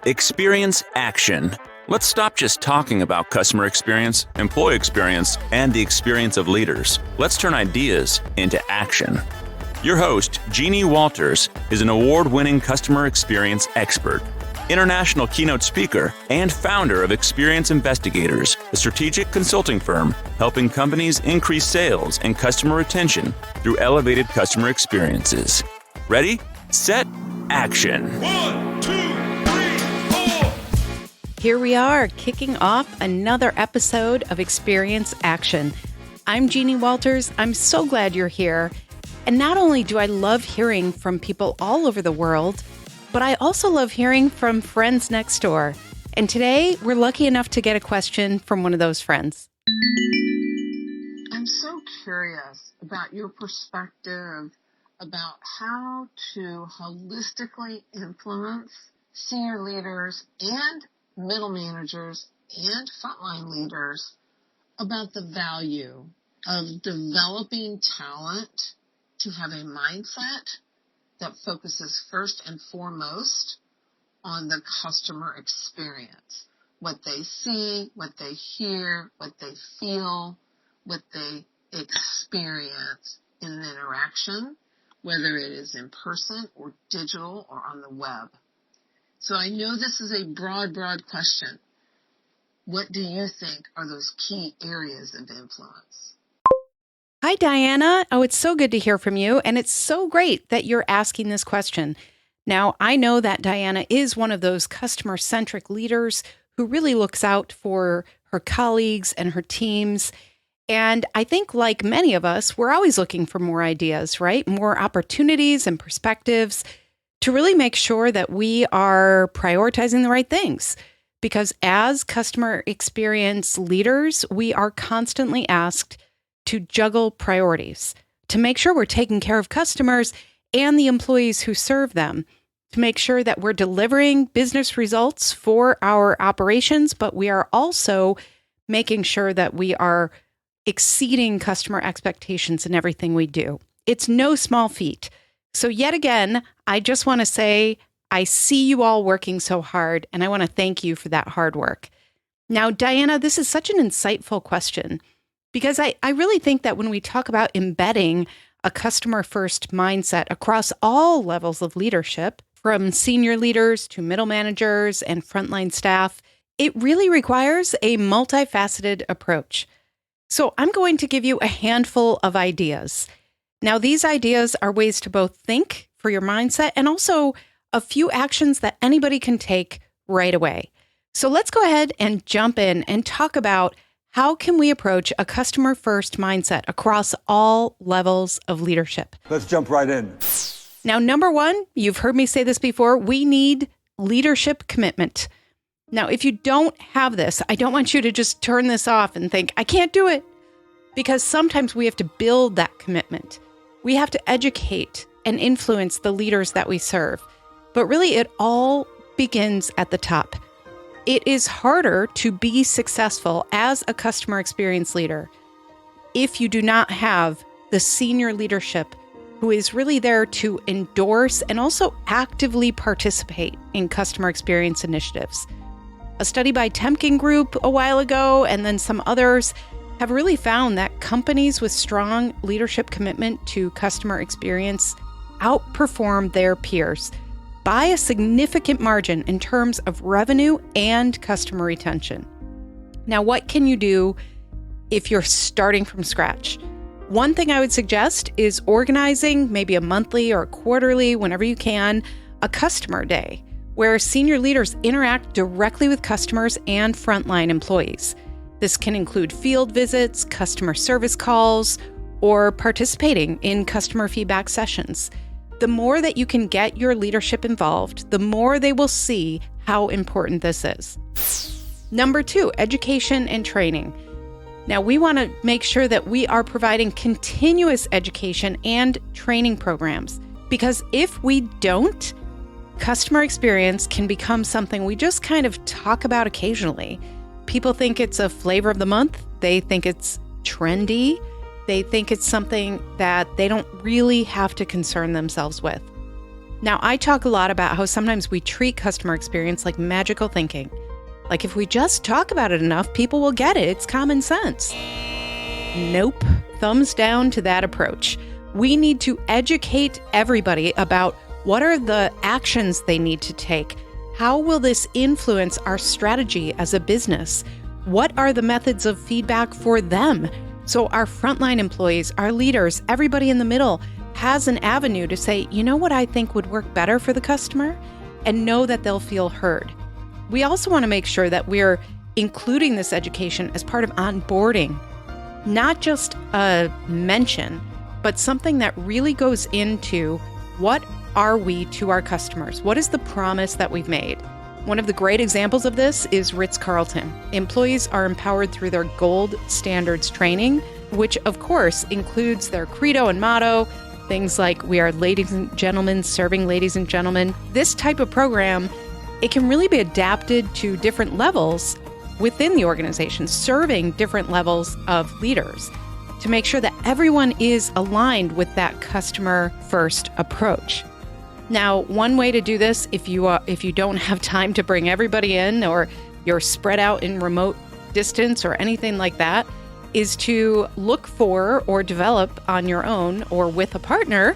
Experience action. Let's stop just talking about customer experience, employee experience, and the experience of leaders. Let's turn ideas into action. Your host, Jeannie Walters, is an award-winning customer experience expert, international keynote speaker, and founder of Experience Investigators, a strategic consulting firm helping companies increase sales and customer retention through elevated customer experiences. Ready, set, action. 1, 2, 3, 4. Here we are, kicking off another episode of Experience Action. I'm Jeannie Walters. I'm so glad you're here. And not only do I love hearing from people all over the world, but I also love hearing from friends next door. And today, we're lucky enough to get a question from one of those friends. I'm so curious about your perspective about how to holistically influence senior leaders and middle managers and frontline leaders about the value of developing talent to have a mindset that focuses first and foremost on the customer experience. What they see, what they hear, what they feel, what they experience in an interaction, whether it is in person or digital or on the web. So I know this is a broad question. What do you think are those key areas of influence? Hi, Diana. Oh, it's so good to hear from you. And it's so great that you're asking this question. Now, I know that Diana is one of those customer-centric leaders who really looks out for her colleagues and her teams. And I think like many of us, we're always looking for more ideas, right? More opportunities and perspectives to really make sure that we are prioritizing the right things. Because as customer experience leaders, we are constantly asked to juggle priorities, to make sure we're taking care of customers and the employees who serve them, to make sure that we're delivering business results for our operations, but we are also making sure that we are exceeding customer expectations in everything we do. It's no small feat. So yet again, I just want to say, I see you all working so hard, and I want to thank you for that hard work. Now, Diana, this is such an insightful question, because I really think that when we talk about embedding a customer-first mindset across all levels of leadership, from senior leaders to middle managers and frontline staff, it really requires a multifaceted approach. So I'm going to give you a handful of ideas. Now, these ideas are ways to both think for your mindset and also a few actions that anybody can take right away. So let's go ahead and jump in and talk about how can we approach a customer-first mindset across all levels of leadership? Let's jump right in. Now, number one, you've heard me say this before, we need leadership commitment. Now, if you don't have this, I don't want you to just turn this off and think, I can't do it. Because sometimes we have to build that commitment. We have to educate and influence the leaders that we serve. But really, it all begins at the top. It is harder to be successful as a customer experience leader if you do not have the senior leadership who is really there to endorse and also actively participate in customer experience initiatives. A study by Temkin Group a while ago, and then some others, have really found that companies with strong leadership commitment to customer experience outperform their peers by a significant margin in terms of revenue and customer retention. Now, what can you do if you're starting from scratch? One thing I would suggest is organizing maybe a monthly or a quarterly, whenever you can, a customer day where senior leaders interact directly with customers and frontline employees. This can include field visits, customer service calls, or participating in customer feedback sessions. The more that you can get your leadership involved, the more they will see how important this is. Number two, education and training. Now, we want to make sure that we are providing continuous education and training programs, because if we don't, customer experience can become something we just kind of talk about occasionally. People think it's a flavor of the month. They think it's trendy. They think it's something that they don't really have to concern themselves with. Now, I talk a lot about how sometimes we treat customer experience like magical thinking. Like if we just talk about it enough, people will get it. It's common sense. Nope. Thumbs down to that approach. We need to educate everybody about what are the actions they need to take. How will this influence our strategy as a business? What are the methods of feedback for them? So our frontline employees, our leaders, everybody in the middle has an avenue to say, you know what I think would work better for the customer, and know that they'll feel heard. We also want to make sure that we're including this education as part of onboarding, not just a mention, but something that really goes into what are we to our customers? What is the promise that we've made? One of the great examples of this is Ritz-Carlton. Employees are empowered through their gold standards training, which of course includes their credo and motto, things like we are ladies and gentlemen serving ladies and gentlemen. This type of program, it can really be adapted to different levels within the organization, serving different levels of leaders to make sure that everyone is aligned with that customer first approach. Now, one way to do this, if you don't have time to bring everybody in, or you're spread out in remote distance or anything like that, is to look for or develop on your own or with a partner,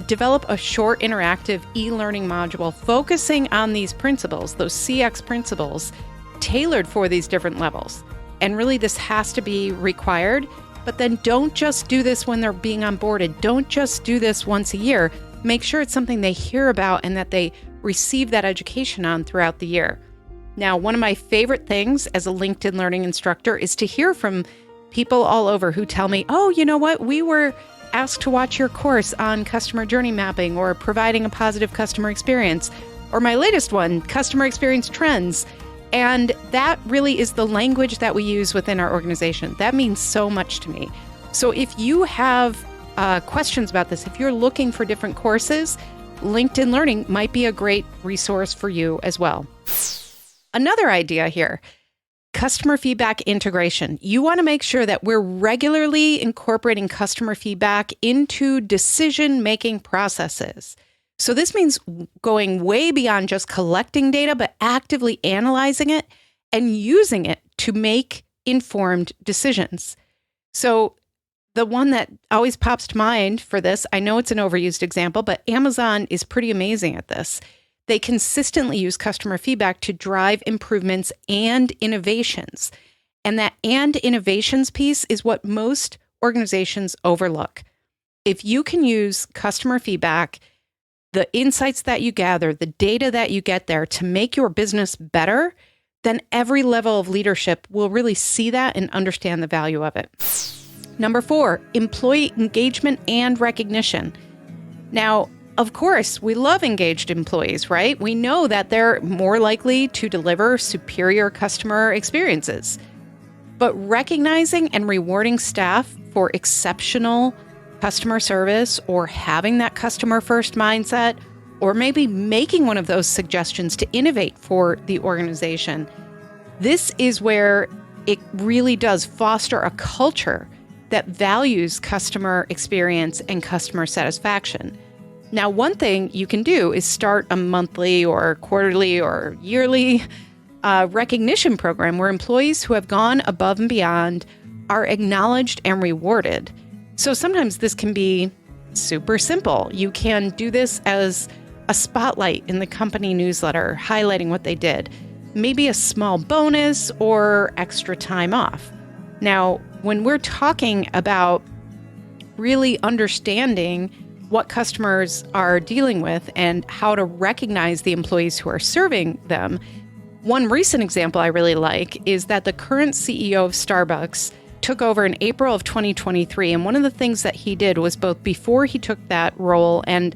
develop a short interactive e-learning module focusing on these principles, those CX principles, tailored for these different levels. And really this has to be required, but then don't just do this when they're being onboarded. Don't just do this once a year. Make sure it's something they hear about and that they receive that education on throughout the year. Now, one of my favorite things as a LinkedIn Learning instructor is to hear from people all over who tell me, oh, you know what? We were asked to watch your course on customer journey mapping or providing a positive customer experience, or my latest one, customer experience trends. And that really is the language that we use within our organization. That means so much to me. So if you have questions about this, if you're looking for different courses, LinkedIn Learning might be a great resource for you as well. Another idea here, customer feedback integration. You want to make sure that we're regularly incorporating customer feedback into decision-making processes. So this means going way beyond just collecting data, but actively analyzing it and using it to make informed decisions. So the one that always pops to mind for this, I know it's an overused example, but Amazon is pretty amazing at this. They consistently use customer feedback to drive improvements and innovations. And that and innovations piece is what most organizations overlook. If you can use customer feedback, the insights that you gather, the data that you get there to make your business better, then every level of leadership will really see that and understand the value of it. Number 4, employee engagement and recognition. Now, of course, we love engaged employees, right? We know that they're more likely to deliver superior customer experiences. But recognizing and rewarding staff for exceptional customer service or having that customer first mindset, or maybe making one of those suggestions to innovate for the organization, this is where it really does foster a culture that values customer experience and customer satisfaction. Now, one thing you can do is start a monthly or quarterly or yearly recognition program where employees who have gone above and beyond are acknowledged and rewarded. So sometimes this can be super simple. You can do this as a spotlight in the company newsletter, highlighting what they did, maybe a small bonus or extra time off. Now, when we're talking about really understanding what customers are dealing with and how to recognize the employees who are serving them, one recent example I really like is that the current CEO of Starbucks took over in April of 2023. And one of the things that he did was both before he took that role and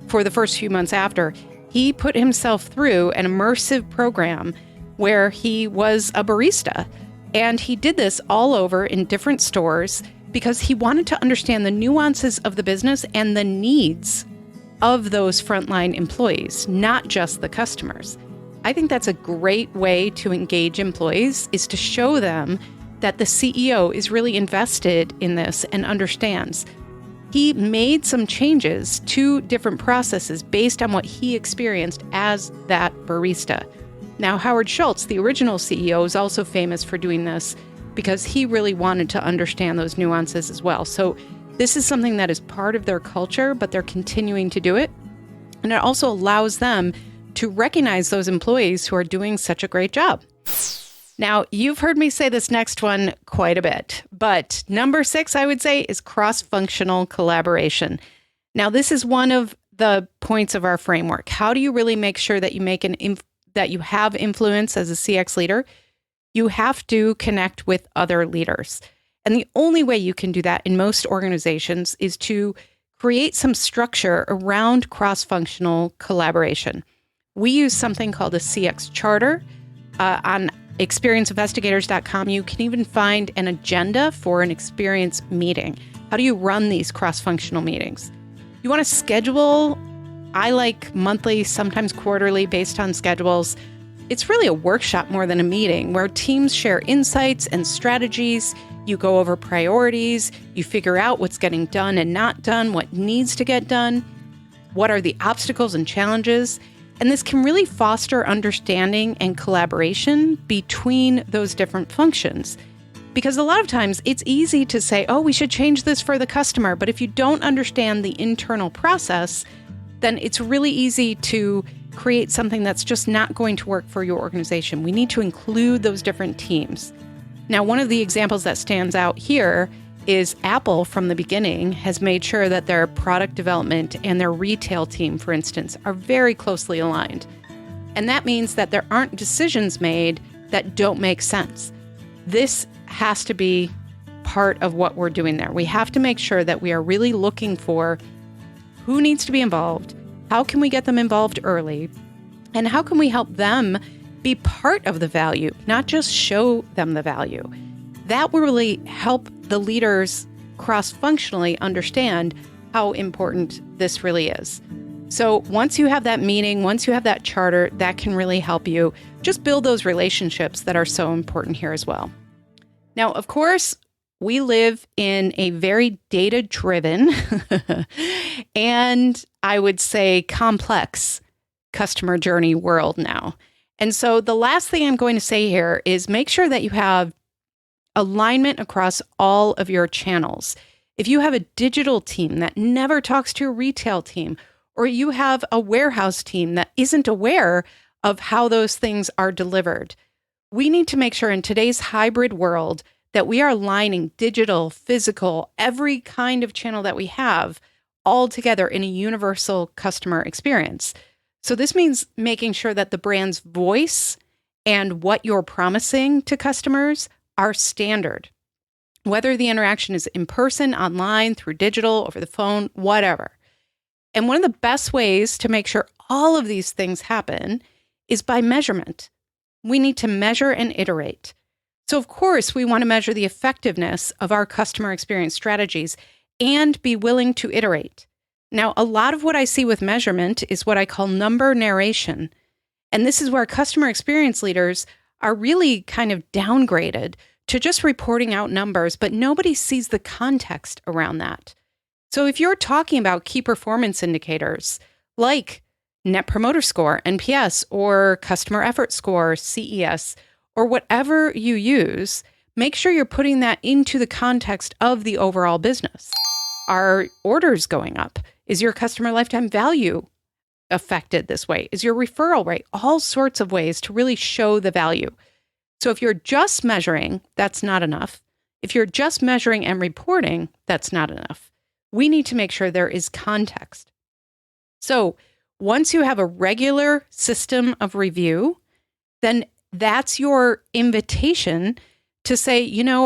for the first few months after, he put himself through an immersive program where he was a barista. And he did this all over in different stores because he wanted to understand the nuances of the business and the needs of those frontline employees, not just the customers. I think that's a great way to engage employees, is to show them that the CEO is really invested in this and understands. he made some changes to different processes based on what he experienced as that barista. Now, Howard Schultz, the original CEO, is also famous for doing this because he really wanted to understand those nuances as well. So this is something that is part of their culture, but they're continuing to do it. And it also allows them to recognize those employees who are doing such a great job. Now, you've heard me say this next one quite a bit, but number 6, I would say, is cross-functional collaboration. Now, this is one of the points of our framework. How do you really make sure that you have influence as a CX leader? You have to connect with other leaders. And the only way you can do that in most organizations is to create some structure around cross-functional collaboration. We use something called a CX charter. On experienceinvestigators.com, you can even find an agenda for an experience meeting. How do you run these cross-functional meetings? You want to schedule. I like monthly, sometimes quarterly, based on schedules. It's really a workshop more than a meeting where teams share insights and strategies. You go over priorities. You figure out what's getting done and not done, what needs to get done, what are the obstacles and challenges. And this can really foster understanding and collaboration between those different functions. Because a lot of times it's easy to say, oh, we should change this for the customer. But if you don't understand the internal process, then it's really easy to create something that's just not going to work for your organization. We need to include those different teams. Now, one of the examples that stands out here is Apple from the beginning has made sure that their product development and their retail team, for instance, are very closely aligned. And that means that there aren't decisions made that don't make sense. This has to be part of what we're doing there. We have to make sure that we are really looking for who needs to be involved, how can we get them involved early, and how can we help them be part of the value, not just show them the value. That will really help the leaders cross-functionally understand how important this really is. So once you have that meeting, once you have that charter, that can really help you just build those relationships that are so important here as well. Now, of course, we live in a very data-driven and I would say complex customer journey world now. And so the last thing I'm going to say here is make sure that you have alignment across all of your channels. If you have a digital team that never talks to a retail team, or you have a warehouse team that isn't aware of how those things are delivered, we need to make sure in today's hybrid world that we are aligning digital, physical, every kind of channel that we have all together in a universal customer experience. So this means making sure that the brand's voice and what you're promising to customers are standard, whether the interaction is in person, online, through digital, over the phone, whatever. And one of the best ways to make sure all of these things happen is by measurement. We need to measure and iterate. So of course, we want to measure the effectiveness of our customer experience strategies and be willing to iterate. Now, a lot of what I see with measurement is what I call number narration. And this is where customer experience leaders are really kind of downgraded to just reporting out numbers, but nobody sees the context around that. So if you're talking about key performance indicators like Net Promoter Score, NPS, or Customer Effort Score, CES, or whatever you use, make sure you're putting that into the context of the overall business. Are orders going up? Is your customer lifetime value affected this way? Is your referral rate? All sorts of ways to really show the value. So if you're just measuring, that's not enough. If you're just measuring and reporting, that's not enough. We need to make sure there is context. So once you have a regular system of review, then that's your invitation to say,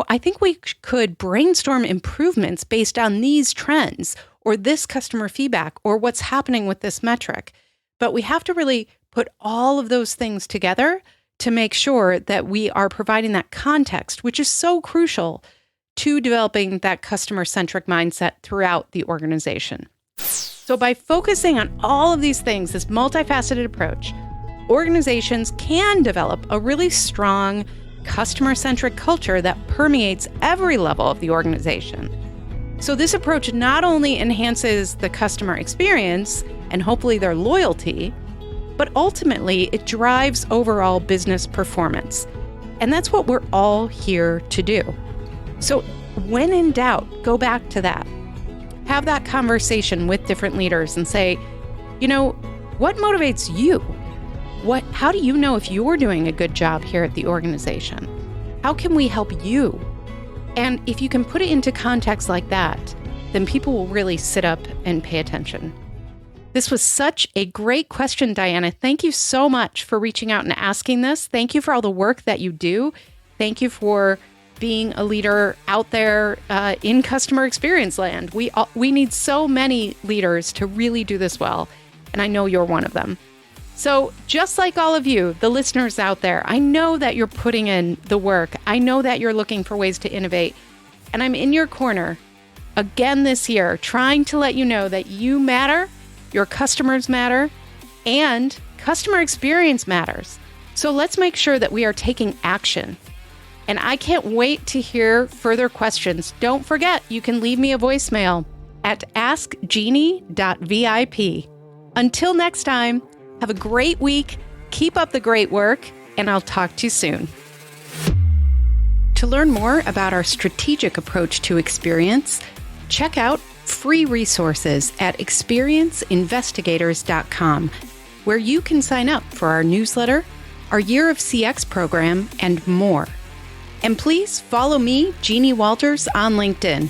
I think we could brainstorm improvements based on these trends or this customer feedback or what's happening with this metric. But we have to really put all of those things together to make sure that we are providing that context, which is so crucial to developing that customer-centric mindset throughout the organization. So by focusing on all of these things, this multifaceted approach, organizations can develop a really strong customer-centric culture that permeates every level of the organization. So this approach not only enhances the customer experience and hopefully their loyalty, but ultimately it drives overall business performance. And that's what we're all here to do. So when in doubt, go back to that. Have that conversation with different leaders and say, what motivates you? How do you know if you're doing a good job here at the organization? How can we help you? And if you can put it into context like that, then people will really sit up and pay attention. This was such a great question, Diana. Thank you so much for reaching out and asking this. Thank you for all the work that you do. Thank you for being a leader out there in customer experience land. We need so many leaders to really do this well, and I know you're one of them. So just like all of you, the listeners out there, I know that you're putting in the work. I know that you're looking for ways to innovate. And I'm in your corner again this year, trying to let you know that you matter, your customers matter, and customer experience matters. So let's make sure that we are taking action. And I can't wait to hear further questions. Don't forget, you can leave me a voicemail at askjeannie.vip. Until next time, have a great week, keep up the great work, and I'll talk to you soon. To learn more about our strategic approach to experience, check out free resources at experienceinvestigators.com, where you can sign up for our newsletter, our Year of CX program, and more. And please follow me, Jeannie Walters, on LinkedIn.